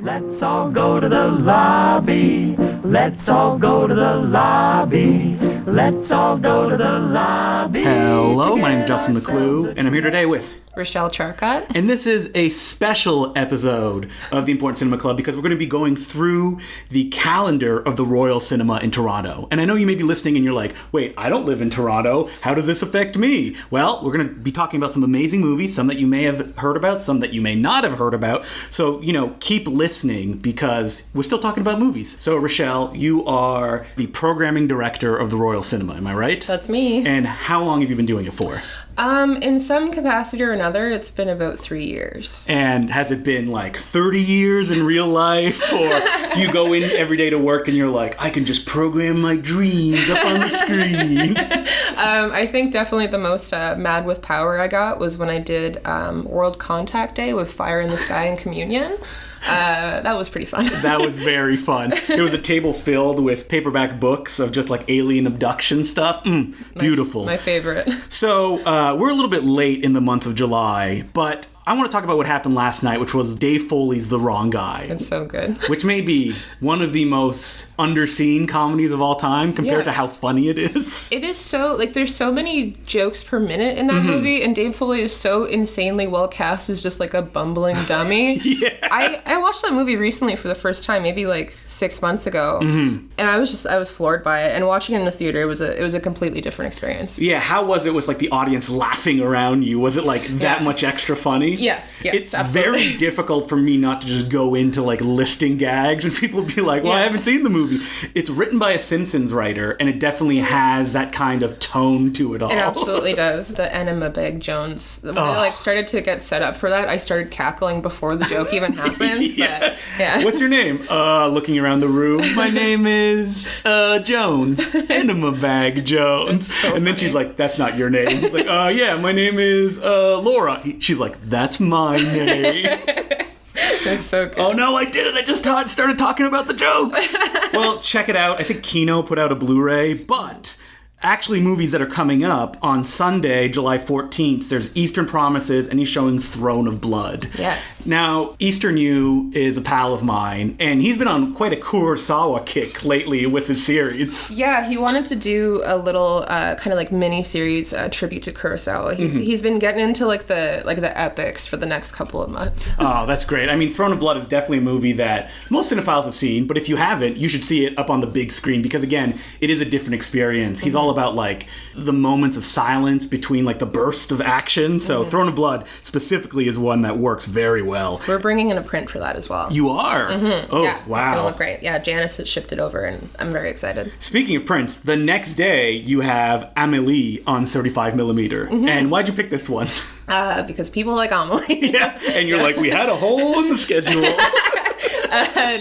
Let's all go to the lobby. Let's all go to the lobby. Let's all go to the lobby. Hello, my name is Justin Decloux, and I'm here today with Richelle Charkot. And this is a special episode of the Important Cinema Club because we're going to be going through the calendar of the Royal Cinema in Toronto. And I know you may be listening and you're like, wait, I don't live in Toronto. How does this affect me? Well, we're going to be talking about some amazing movies, some that you may have heard about, some that you may not have heard about. So, keep listening because we're still talking about movies. So, Richelle, you are the programming director of the Royal Cinema, am I right? That's me. And how long have you been doing it for? In some capacity or another, it's been about 3 years. And has it been like 30 years in real life? Or do you go in every day to work and you're like, I can just program my dreams up on the screen? I think definitely the most mad with power I got was when I did World Contact Day with Fire in the Sky and Communion. That was pretty fun. That was very fun. There was a table filled with paperback books of just like alien abduction stuff. Beautiful. My favorite. So we're a little bit late in the month of July, but I want to talk about what happened last night, which was Dave Foley's The Wrong Guy. It's so good. Which may be one of the most underseen comedies of all time compared to how funny it is. It is so, there's so many jokes per minute in that movie, and Dave Foley is so insanely well cast as just like a bumbling dummy. Yeah. I watched that movie recently for the first time, maybe like 6 months ago, and I was floored by it, and watching it in the theater, it was a completely different experience. Yeah, how was it? Was like the audience laughing around you? Was it like that much extra funny? Yes, it's absolutely. Very difficult for me not to just go into like listing gags and people be like, well, I haven't seen the movie. It's written by a Simpsons writer and it definitely has that kind of tone to it all. It absolutely does. The Enema Bag Jones. When I started to get set up for that, I started cackling before the joke even happened. Yeah. But, yeah. What's your name? Looking around the room. My name is Jones. Enema Bag Jones. So and then funny. She's like, that's not your name. He's like, yeah, my name is Laura. She's like, that's my name. That's so good. Oh no, I did it. I just started talking about the jokes. Well, check it out. I think Kino put out a Blu-ray, but actually movies that are coming up on Sunday, July 14th, there's Eastern Promises, and he's showing Throne of Blood. Yes. Now, Eastern Yu is a pal of mine, and he's been on quite a Kurosawa kick lately with his series. Yeah, he wanted to do a little kind of like mini-series tribute to Kurosawa. He's been getting into like the epics for the next couple of months. Oh, that's great. I mean, Throne of Blood is definitely a movie that most cinephiles have seen, but if you haven't, you should see it up on the big screen because, again, it is a different experience. He's all about like the moments of silence between like the burst of action. So Throne of Blood specifically is one that works very well. We're bringing in a print for that as well. You are? Oh, yeah, wow. It's gonna look great. Yeah, Janice has shipped it over and I'm very excited. Speaking of prints, the next day you have Amélie on 35mm. And why'd you pick this one? Because people like Amelie. Yeah, and you're like, we had a hole in the schedule.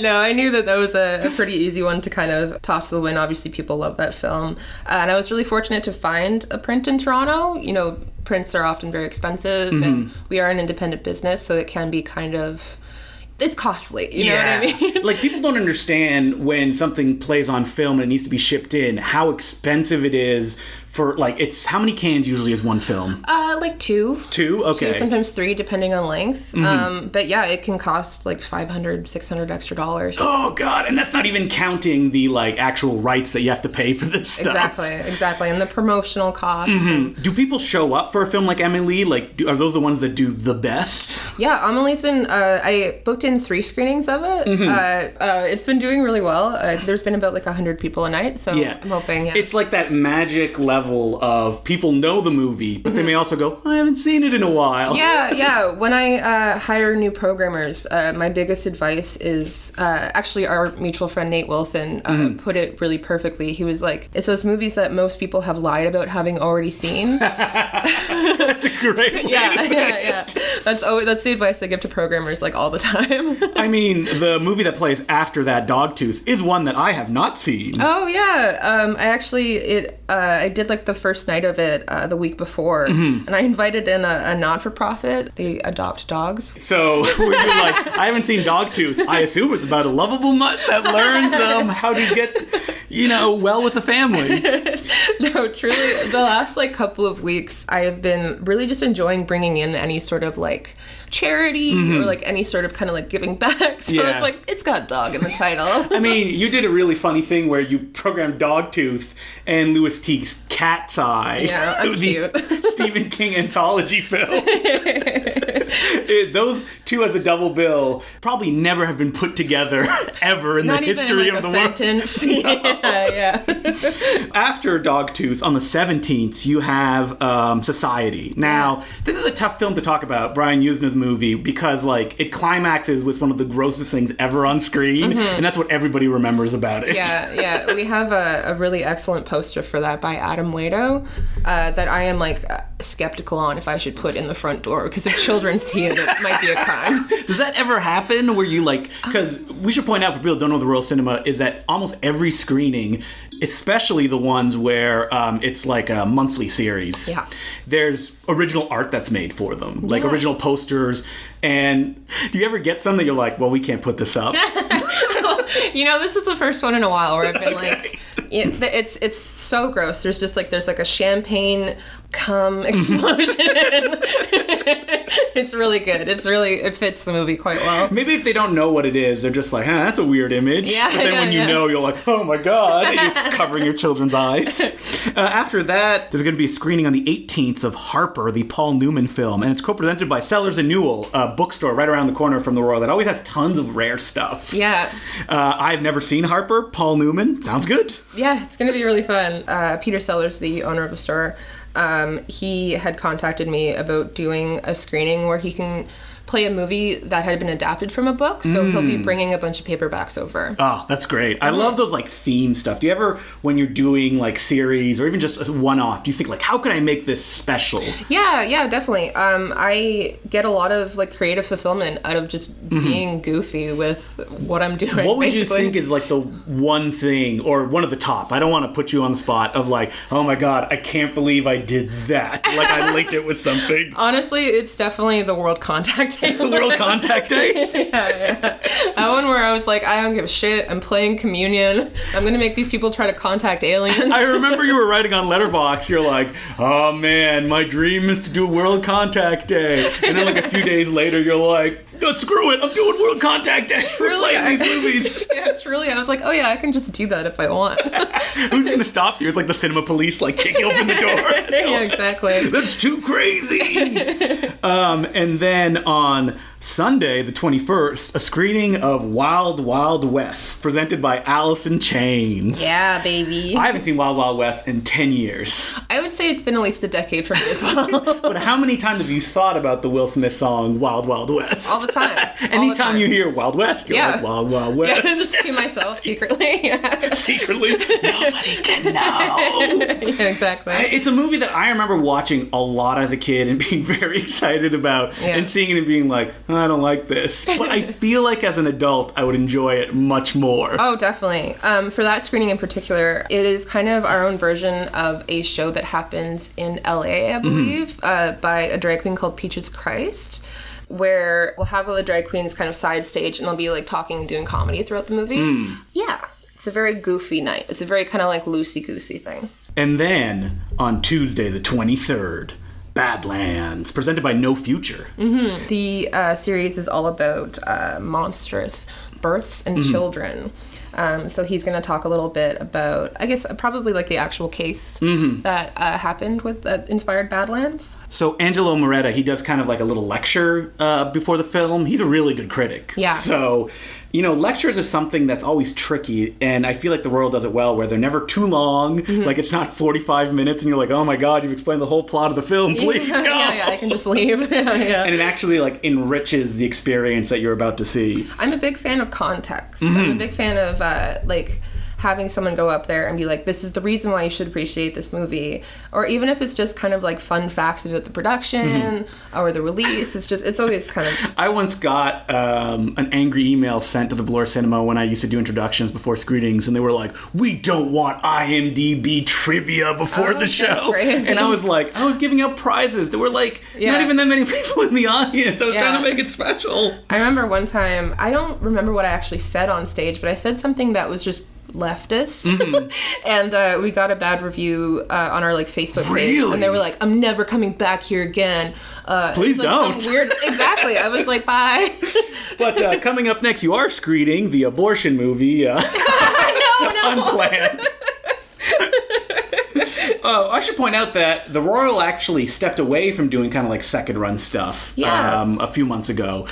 No, I knew that was a pretty easy one to kind of toss to the wind. Obviously, people love that film. And I was really fortunate to find a print in Toronto. Prints are often very expensive, and we are an independent business, so it can be kind of... It's costly, you know what I mean? Like, people don't understand when something plays on film and it needs to be shipped in, how expensive it is for, like, it's... How many cans usually is one film? Like two. Two? Okay. 2, sometimes 3, depending on length. But yeah, it can cost like $500, $600 extra dollars. Oh, God. And that's not even counting the, like, actual rights that you have to pay for this stuff. Exactly. And the promotional costs. Do people show up for a film like Amélie? Like, are those the ones that do the best? Yeah, Amelie's been... I booked in 3 screenings of it. It's been doing really well. There's been about like 100 people a night, so I'm hoping... Yeah. It's like that magic level of people know the movie, but they may also go, I haven't seen it in a while. Yeah. When I hire new programmers, my biggest advice is... actually, our mutual friend Nate Wilson put it really perfectly. He was like, it's those movies that most people have lied about having already seen. That's a great way to say it. That's the advice I give to programmers like all the time. I mean, the movie that plays after that, Dogtooth, is one that I have not seen. Oh yeah, I did like the first night of it the week before, and I invited in a not-for-profit. They adopt dogs. So were you like, I haven't seen Dogtooth. I assume it's about a lovable mutt that learns how to get, well with a family. No, truly, the last like couple of weeks, I have been really just enjoying bringing in any sort of like charity or like any sort of kind of like giving back. So Yeah. it's like, it's got dog in the title. I mean, you did a really funny thing where you programmed Dogtooth and Louis Teague's Cat's Eye. Yeah, I'm the cute. Stephen King anthology film. Those two as a double bill probably never have been put together ever in Not the even history like of a the world. sentence. Yeah. After Dogtooth, on the 17th, you have Society. Now, this is a tough film to talk about, Brian Yuzna's movie, because like it climaxes with one of the grossest things ever on screen, and that's what everybody remembers about it. Yeah. We have a really excellent poster for that by Adam Waito that I am like skeptical on if I should put in the front door, because if children see it, it might be a crime. Does that ever happen where you like, because we should point out for people who don't know the Royal Cinema is that almost every screening, especially the ones where it's like a monthly series, there's original art that's made for them, like original posters. And do you ever get some that you're like, well, we can't put this up? You know, this is the first one in a while where I've been like, it's so gross. There's like a champagne cum explosion. It's really good. It fits the movie quite well. Maybe if they don't know what it is, they're just like, that's a weird image. Yeah, but then when you know, you're like, oh my God, and you're covering your children's eyes. After that, there's going to be a screening on the 18th of Harper, the Paul Newman film, and it's co-presented by Sellers and Newell, a bookstore right around the corner from the Royal that always has tons of rare stuff. Yeah. I've never seen Harper. Paul Newman. Sounds good. Yeah, it's going to be really fun. Peter Sellers, the owner of the store, he had contacted me about doing a screening where he can play a movie that had been adapted from a book, so he'll be bringing a bunch of paperbacks over. Oh, that's great. I love those like theme stuff. Do you ever, when you're doing like series or even just a one-off, do you think like, how can I make this special? Yeah, definitely. I get a lot of like creative fulfillment out of just being goofy with what I'm doing. What would basically. you think is like the one thing, or one of the top? I don't want to put you on the spot of like, oh my God, I can't believe I did that. Like I linked it with something. Honestly, it's definitely the World Contact Day. World Contact Day? Yeah. That one where I was like, I don't give a shit. I'm playing Communion. I'm going to make these people try to contact aliens. I remember you were writing on Letterboxd, you're like, oh man, my dream is to do World Contact Day. And then like a few days later, you're like, no, screw it, I'm doing World Contact Day. Truly, We're playing these movies. Yeah, truly. I was like, oh yeah, I can just do that if I want. Who's going to stop you? It's like the cinema police like kicking open the door. Yeah, exactly. That's too crazy. And then on Sunday, the 21st, a screening of Wild Wild West, presented by Alice in Chains. Yeah, baby. I haven't seen Wild Wild West in 10 years. I would say it's been at least a decade for me as well. But how many times have you thought about the Will Smith song Wild Wild West? All the time. Anytime you hear Wild West, you're like, Wild Wild West. Yeah, just to myself secretly. Secretly, nobody can know. Yeah, exactly. It's a movie that I remember watching a lot as a kid and being very excited about, and seeing it and being like, I don't like this. But I feel like as an adult, I would enjoy it much more. Oh, definitely. For that screening in particular, it is kind of our own version of a show that happens in LA, I believe, by a drag queen called Peaches Christ, where we'll have all the drag queens kind of side stage and they'll be like talking and doing comedy throughout the movie. Yeah. It's a very goofy night. It's a very kind of like loosey-goosey thing. And then on Tuesday, the 23rd, Badlands, presented by No Future. The series is all about monstrous births and children. So he's going to talk a little bit about, I guess, probably like the actual case that happened with that inspired Badlands. So Angelo Moretta, he does kind of like a little lecture before the film. He's a really good critic. Yeah. So, you know, lectures are something that's always tricky, and I feel like the Royal does it well, where they're never too long. Like, it's not 45 minutes, and you're like, oh my God, you've explained the whole plot of the film. Please go. Yeah, I can just leave. And it actually, like, enriches the experience that you're about to see. I'm a big fan of context. I'm a big fan of, like, having someone go up there and be like, this is the reason why you should appreciate this movie. Or even if it's just kind of like fun facts about the production or the release, it's always kind of... I once got an angry email sent to the Bloor Cinema when I used to do introductions before screenings, and they were like, we don't want IMDb trivia before the show. Great. And I was like, I was giving out prizes. There were like not even that many people in the audience. I was trying to make it special. I remember one time, I don't remember what I actually said on stage, but I said something that was just leftist. And we got a bad review on our like Facebook page. Really? And they were like, I'm never coming back here again. Please it was, like, don't. some weird, exactly. I was like, bye. But coming up next, you are screening the abortion movie. No. Unplanned. I should point out that the Royal actually stepped away from doing kind of like second run stuff a few months ago.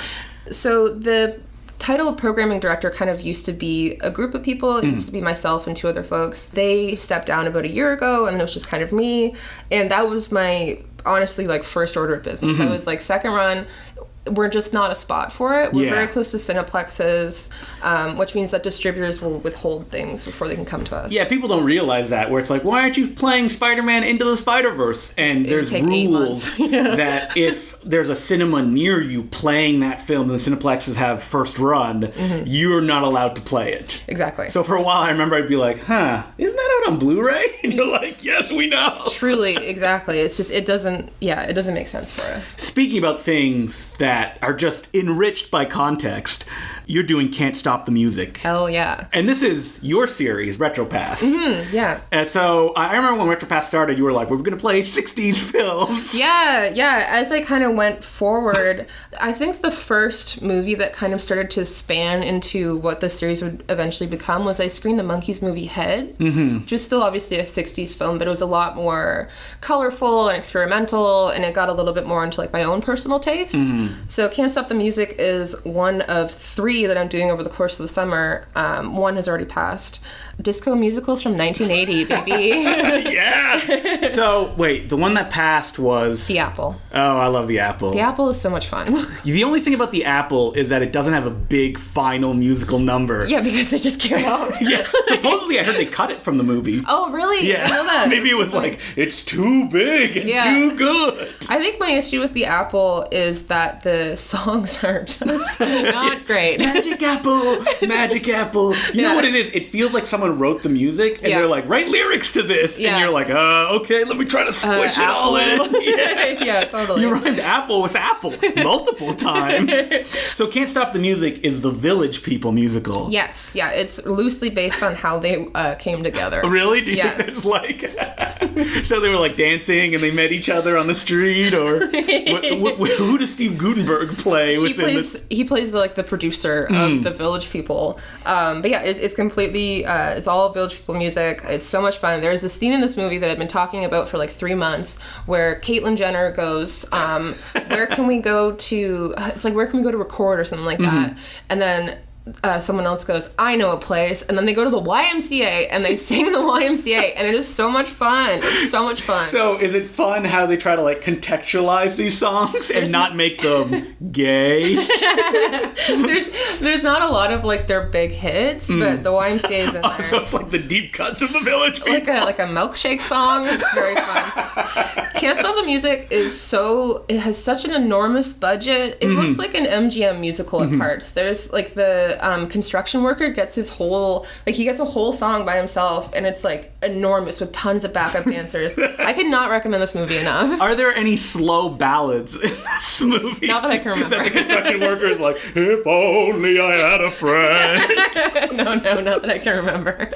So the title programming director kind of used to be a group of people. It used to be myself and two other folks. They stepped down about a year ago, and it was just kind of me. And that was my, honestly, like, first order of business. I was like, second run, we're just not a spot for it. We're very close to Cineplexes, which means that distributors will withhold things before they can come to us. Yeah, people don't realize that, where it's like, why aren't you playing Spider-Man Into the Spider-Verse? And there's rules that if there's a cinema near you playing that film and the Cineplexes have first run, you're not allowed to play it. Exactly. So for a while, I remember I'd be like, isn't that out on Blu-ray? And you're like, yes, we know. Truly, exactly. It's just, it doesn't make sense for us. Speaking about things that are just enriched by context, you're doing Can't Stop the Music. Hell yeah. And this is your series, Retropath. Yeah. And so I remember when Retropath started, you were like, we're going to play 60s films. Yeah. As I kind of went forward, I think the first movie that kind of started to span into what the series would eventually become was I screened the Monkees movie Head, which is still obviously a 60s film, but it was a lot more colorful and experimental, and it got a little bit more into like my own personal taste. So Can't Stop the Music is one of 3 that I'm doing over the course of the summer. One has already passed. Disco musicals from 1980, baby. Yeah. So, wait, the one that passed was... The Apple. Oh, I love The Apple. The Apple is so much fun. The only thing about The Apple is that it doesn't have a big final musical number. Yeah, because they just came out. Yeah. Supposedly, I heard they cut it from the movie. Oh, really? Yeah. I know that. Maybe it was like, it's too big and too good. I think my issue with The Apple is that the songs are just not great. Magic Apple, Magic Apple. You know what it is? It feels like someone wrote the music and they're like, write lyrics to this. And you're like, okay, let me try to squish it all in. Yeah, totally. You rhymed apple with apple multiple times. So Can't Stop the Music is the Village People musical. Yes, yeah. It's loosely based on how they came together. Really? Do you think there's like... So they were like dancing and they met each other on the street? Or who does Steve Guttenberg play? He plays like the producer of the Village People. But yeah, it's completely... it's all Village People music. It's so much fun. There's a scene in this movie that I've been talking about for like 3 months where Caitlyn Jenner goes, where can we go to... It's like, where can we go to record or something like that? And then... someone else goes, I know a place, and then they go to the YMCA and they sing in the YMCA, and it is so much fun. It's so much fun. So is it fun how they try to like contextualize these songs and not make them gay? There's not a lot of like their big hits, but the YMCA is in there. So it's like the deep cuts of the Village People. Like a milkshake song. It's very fun. Can't Stop the Music it has such an enormous budget. It looks like an MGM musical at parts. There's like the construction worker gets his whole, like he gets a whole song by himself, and it's like enormous with tons of backup dancers. I could not recommend this movie enough. Are there any slow ballads in this movie? Not that I can remember. That the construction worker is like, if only I had a friend. No, not that I can remember.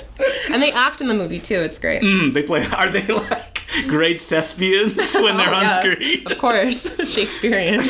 And they act in the movie too. It's great. Are they like great thespians when they're on screen? Of course. Shakespearean.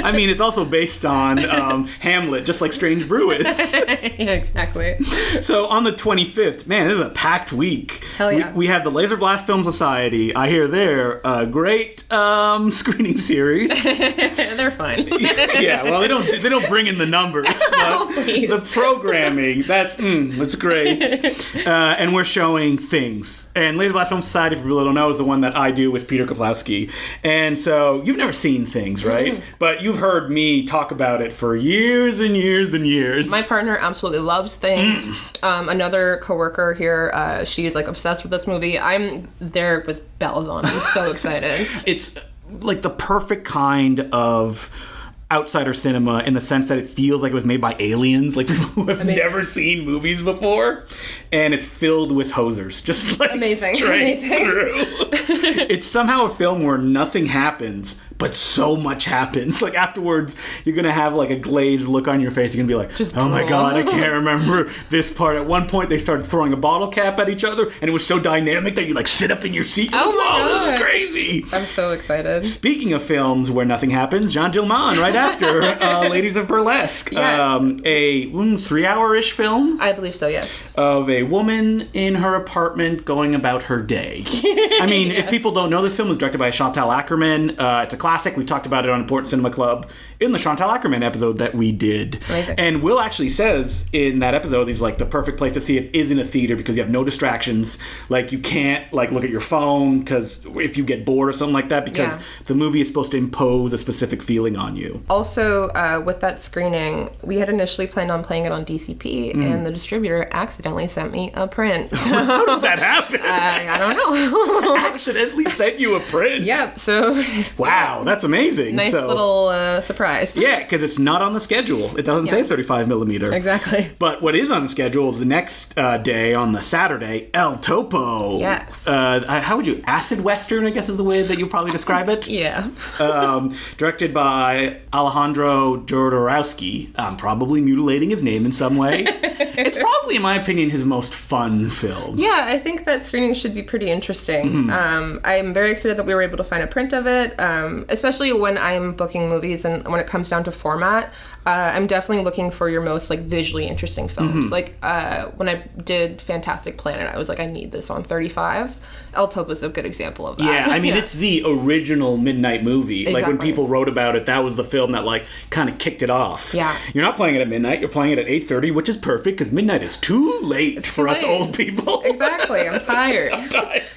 I mean, it's also based on Hamlet, just like Strange Brew is. Yeah, exactly. So on the 25th, man, this is a packed week. Hell yeah. We have the Laser Blast Film Society. I hear they're a great screening series. They're fine. Yeah, well, they don't bring in the numbers, but the programming, that's great. And we're showing Things. And Laser Blast Film Society, for people that don't know, is the one that I do with Peter Kaplowski. And so you've never seen Things, right? But you've heard me talk about it for years and years and years. My partner absolutely loves Things. Another coworker here, she's like obsessed with this movie. I'm there with bells on. I'm so excited. It's like the perfect kind of outsider cinema in the sense that it feels like it was made by aliens, like people who have never seen movies before, and it's filled with hosers, just like straight through. It's somehow a film where nothing happens, but so much happens. Like afterwards, you're gonna have like a glazed look on your face. You're gonna be like, Just oh my drool. God, I can't remember this part. At one point, they started throwing a bottle cap at each other, and it was so dynamic that you like sit up in your seat. Oh my Whoa, God. this is crazy. I'm so excited. Speaking of films where nothing happens, JEANNE DIELMAN right after Ladies of Burlesque, Yeah. a 3-hour-ish film I believe so, yes. of a woman in her apartment going about her day. I mean, if people don't know, this film was directed by Chantal Akerman. It's a classic. We've talked about it on Important Cinema Club in the Chantal Akerman episode that we did. Amazing. And Will actually says in that episode, he's like, the perfect place to see it is in a theater because you have no distractions. Like, you can't, like, look at your phone because if you get bored or something like that, because the movie is supposed to impose a specific feeling on you. Also, with that screening, we had initially planned on playing it on DCP, and the distributor accidentally sent me a print. So, How does that happen? I don't know. Accidentally sent you a print? Yep, so Wow, that's amazing. nice So, little surprise. yeah, because it's not on the schedule. It doesn't say 35 millimeter. Exactly. But what is on the schedule is the next day, on the Saturday, El Topo. Yes. How would you? Acid Western, I guess is the way that you probably describe it. Yeah. Directed by Alejandro Jodorowsky. I'm probably mutilating his name in some way. It's probably, in my opinion, his most fun film. Yeah, I think that screening should be pretty interesting. I'm very excited that we were able to find a print of it, especially when I'm booking movies and when it comes down to format. I'm definitely looking for your most like visually interesting films. Like when I did Fantastic Planet, I was like, I need this on 35. El Topo is a good example of that. Yeah, I mean, it's the original midnight movie. Like, when Exactly. people wrote about it, that was the film that, like, kind of kicked it off. Yeah. You're not playing it at midnight, you're playing it at 8:30, which is perfect, because midnight is too late for us late. old people. Exactly. I'm tired.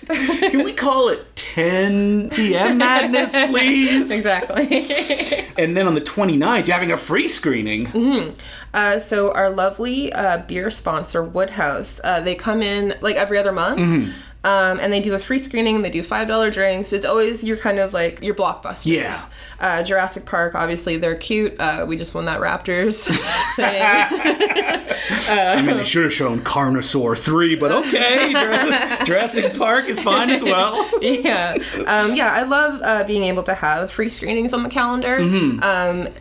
Can we call it 10 p.m. madness, please? Exactly. And then on the 29th, you're having a free screening. So our lovely beer sponsor, Woodhouse, they come in like every other month. And they do a free screening. They do $5 drinks. It's always your kind of like your blockbusters. Yeah. Jurassic Park, obviously, they're cute. We just won that Raptors thing. I mean, they should have shown Carnosaur 3, but okay. Jurassic Park is fine as well. Yeah. I love being able to have free screenings on the calendar.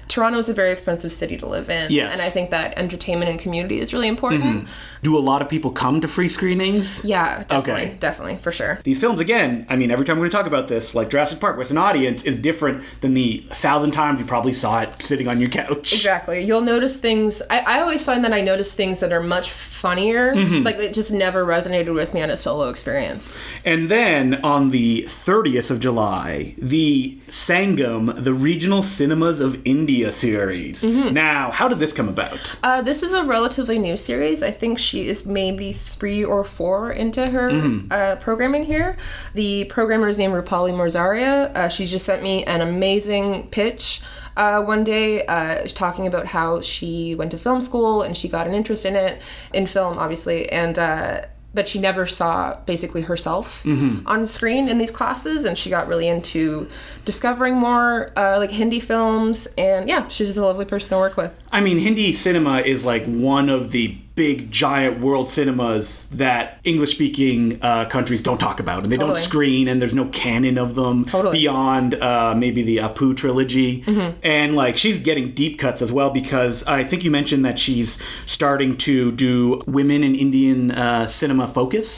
Toronto is a very expensive city to live in. Yes. And I think that entertainment and community is really important. Do a lot of people come to free screenings? Yeah, definitely. Okay. Definitely, for sure. These films, again, I mean, every time we're going to talk about this, like Jurassic Park, with an audience, is different than the 1,000 times you probably saw it sitting on your couch. Exactly. You'll notice things. I always find that I notice things that are much funnier. Like, it just never resonated with me on a solo experience. And then on the 30th of July, the Sangam, the Regional Cinemas of India series. Now, how did this come about? This is a relatively new series. I think she is maybe 3 or 4 into her programming here. The programmer is named Rupali Morzaria. She just sent me an amazing pitch one day talking about how she went to film school and she got an interest in film, obviously, and but she never saw basically herself on screen in these classes, and she got really into discovering more like Hindi films, and yeah, she's just a lovely person to work with. I mean, Hindi cinema is like one of the big, giant world cinemas that English-speaking countries don't talk about, and they don't screen, and there's no canon of them beyond maybe the Apu trilogy. And like, she's getting deep cuts as well, because I think you mentioned that she's starting to do women in Indian cinema focus.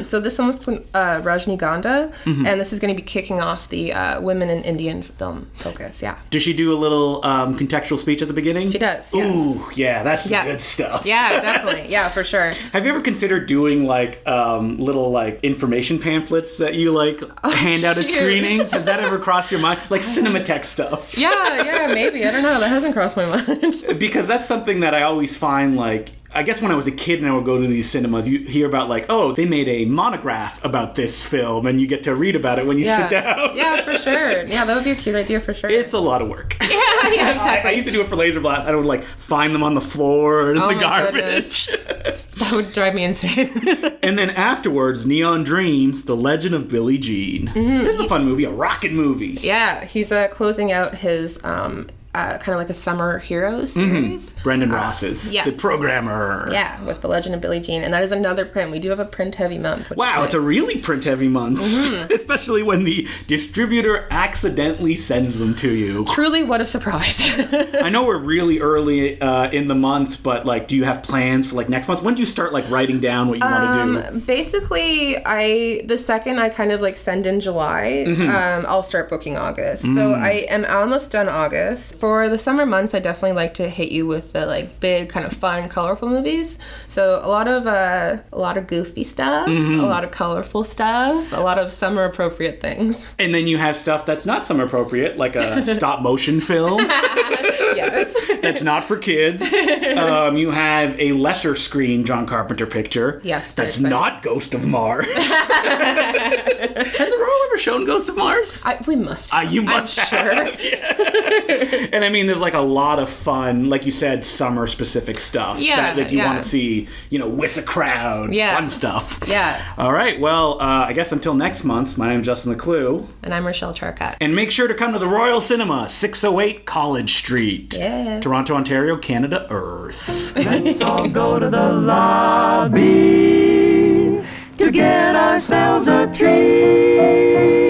So this one was Rajnigandha, and this is going to be kicking off the women in Indian film focus. Yeah. Does she do a little contextual speech at the beginning? She does. Yes. Ooh, yeah, that's the good stuff. Yeah, definitely. Yeah, for sure. Have you ever considered doing like little like information pamphlets that you like hand out at screenings? Has that ever crossed your mind? Like Cinematech stuff? Yeah, maybe. I don't know. That hasn't crossed my mind. Because that's something that I always find, like, I guess when I was a kid and I would go to these cinemas, you hear about like, oh, they made a monograph about this film, and you get to read about it when you sit down. Yeah, for sure. Yeah, that would be a cute idea for sure. It's a lot of work. Yeah, exactly. I used to do it for Laser Blast. I would like find them on the floor in the garbage. Goodness. That would drive me insane. And then afterwards, Neon Dreams, The Legend of Billie Jean. This is a fun movie, a rocket movie. Yeah, he's closing out his kind of like a summer heroes series. Brendan Ross's, yes. the programmer. Yeah, with The Legend of Billie Jean. And that is another print. We do have a print-heavy month. Wow, it's a really print-heavy month. Especially when the distributor accidentally sends them to you. Truly, what a surprise. I know we're really early in the month, but like, do you have plans for like next month? When do you start like writing down what you want to do? Basically, the second I kind of like send in July, I'll start booking August. So I am almost done August. For the summer months, I definitely like to hit you with the like big kind of fun, colorful movies. So a lot of goofy stuff, a lot of colorful stuff, a lot of summer appropriate things. And then you have stuff that's not summer appropriate, like a stop motion film. Yes. That's not for kids. You have a lesser screen John Carpenter picture. Yes. That's not Ghost of Mars. Has Aurora ever shown Ghost of Mars? We must. You must. I'm sure. Yeah. And I mean, there's like a lot of fun, like you said, summer specific stuff. Yeah. That you want to see, whiss a crowd, fun stuff. Yeah. All right. Well, I guess until next month, my name's Justin Decloux. And I'm Richelle Charkot. And make sure to come to the Royal Cinema, 608 College Street. Yeah. Toronto, Ontario, Canada, Earth. Let's all go to the lobby to get ourselves a treat.